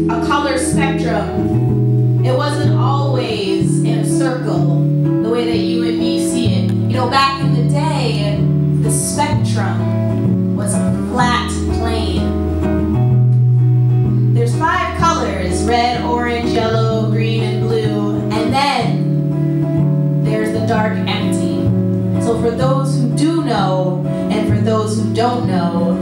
a color spectrum, it wasn't always in a circle the way that you and me see it. You know, back in the day, the spectrum was a flat plane. There's 5 colors: red, orange, yellow, green, and blue. And then there's the dark empty. So for those who do know, and for those who don't know,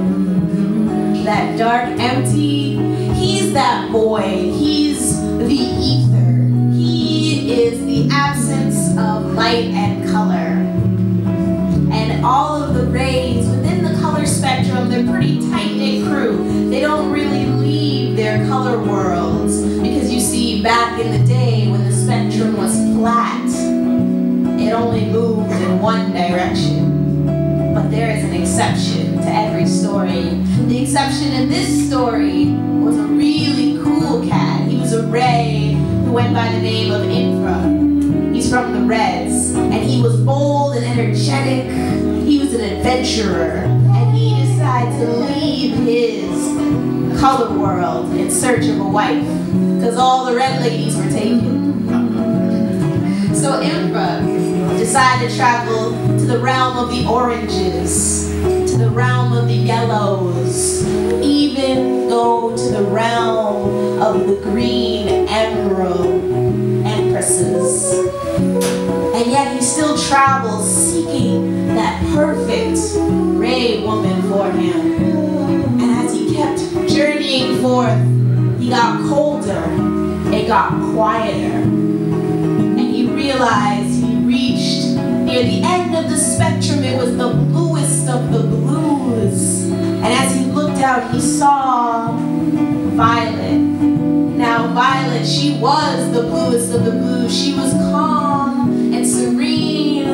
that dark empty, he's that void. He's the ether. He is the absence of light and color. And all of the rays within the color spectrum, they're pretty tight-knit crew. They don't really leave their color worlds, because you see, back in the day when the spectrum was flat, it only moved in one direction. But there is an exception to every story. The exception in this story was a really cool cat. He was a ray who went by the name of Infra. He's from the Reds, and he was bold and energetic. He was an adventurer, and he decided to leave his color world in search of a wife, because all the red ladies were taken. So Infra decided to travel to the realm of the oranges, to the realm of the yellows, even go to the realm of the green emerald empresses. And yet he still travels seeking that perfect ray woman for him. And as he kept journeying forth, he got colder, it got quieter. And he realized he reached near the end of the spectrum. It was the bluest of the blues. And as he looked out, he saw Violet. Now Violet, she was the bluest of the blues. She was calm and serene,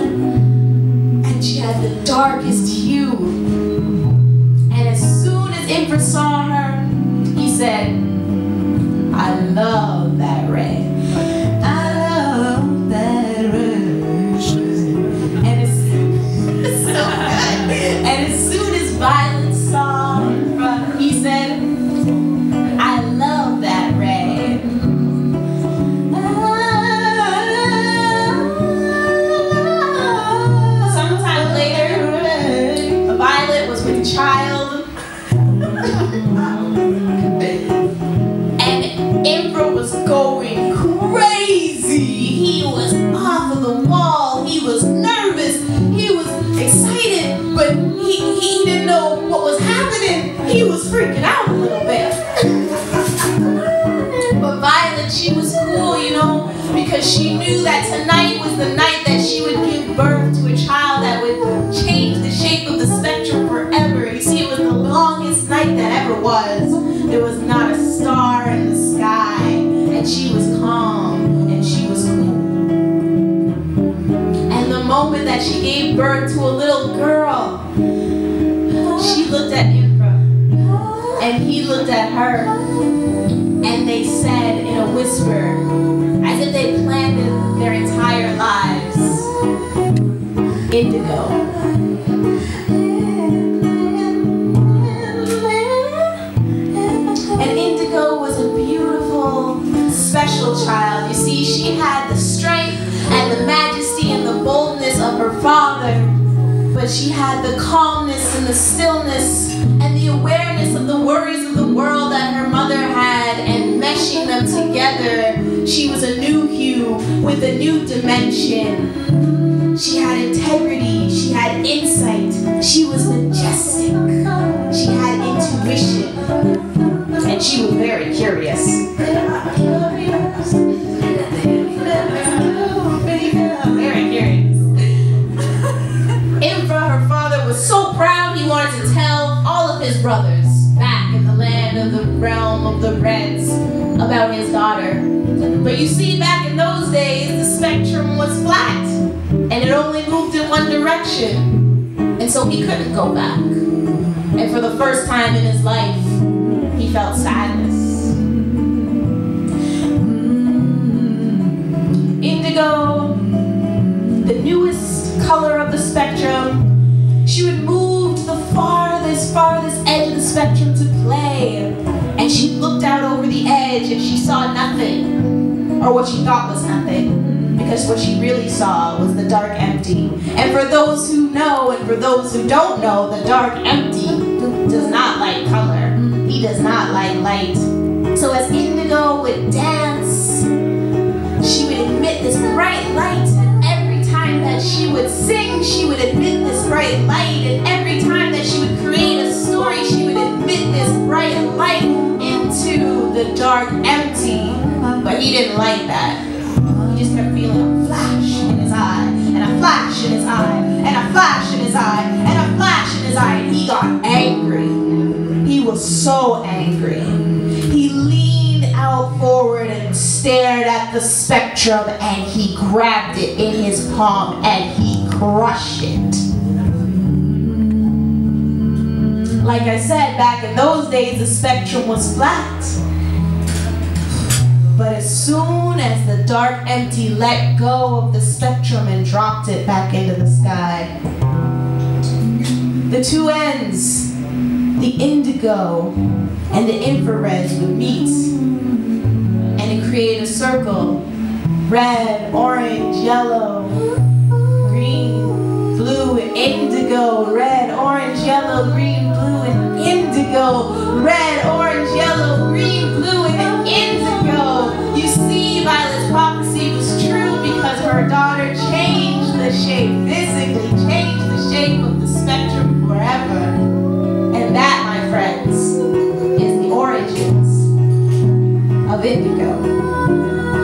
and she had the darkest hue. And as soon as Infra saw her, he said, "I love that ray. I love that ray." And it's so good. And as soon as Violet saw Infra, he said, "I love that ray." Sometime later, Violet was with child. And Infra was going crazy. He was off of the wall. He was nervous. He was excited, but he didn't know what was happening. He was freaking out a little bit. But Violet, she was cool, you know, because she knew that tonight was the night that she would give birth to a child that would change the shape of the spectrum forever. You see, it was the longest night that ever was. There was not a star in the sky, and she was calm, and she was cool. And the moment that she gave birth to a little girl, she looked at Infra, and he looked at her, and they said in a whisper, as if they planned it their entire lives, Indigo. And Indigo was a beautiful, special child. You see, she had the strength and the majesty and the boldness of her father, but she had the calmness and the stillness and the awareness of the worries of the world that her mother had, and meshing them together, she was a new hue with a new dimension. She had integrity, she had insight, she was majestic, she had intuition, and she was very curious. Very curious. Infra, her father, was so proud he wanted to tell all of his brothers back in the land of the realm of the Reds about his daughter. But you see, back in those days, the spectrum was flat, and it only moved in one direction. And so he couldn't go back. And for the first time in his life, he felt sadness. Indigo, the newest color of the spectrum, she would move to the farthest edge of the spectrum to play. And she looked out over the or what she thought was nothing, because what she really saw was the dark empty. And for those who know and for those who don't know, the dark empty does not like color. He does not like light. So as Indigo would dance, she would emit this bright light, and every time that she would sing, she would emit this bright light, and every time that she would create a story, she would emit this bright light into the dark empty. But he didn't like that. He just kept feeling a flash in his eye, and a flash in his eye, and a flash in his eye, and a flash in his eye, and he got angry. He was so angry. He leaned out forward and stared at the spectrum, and he grabbed it in his palm and he crushed it. Like I said, back in those days, the spectrum was flat. But as soon as the dark empty let go of the spectrum and dropped it back into the sky, the two ends, the indigo and the infrareds, would meet, and it created a circle: red, orange, yellow, green, blue, and indigo. Red, orange, yellow, green, blue, and indigo. Red, orange, yellow, green, blue, and indigo. You see, Violet's prophecy was true because her daughter changed the shape, physically changed the shape of the spectrum forever. And that, my friends, is the origins of indigo.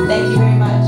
Thank you very much.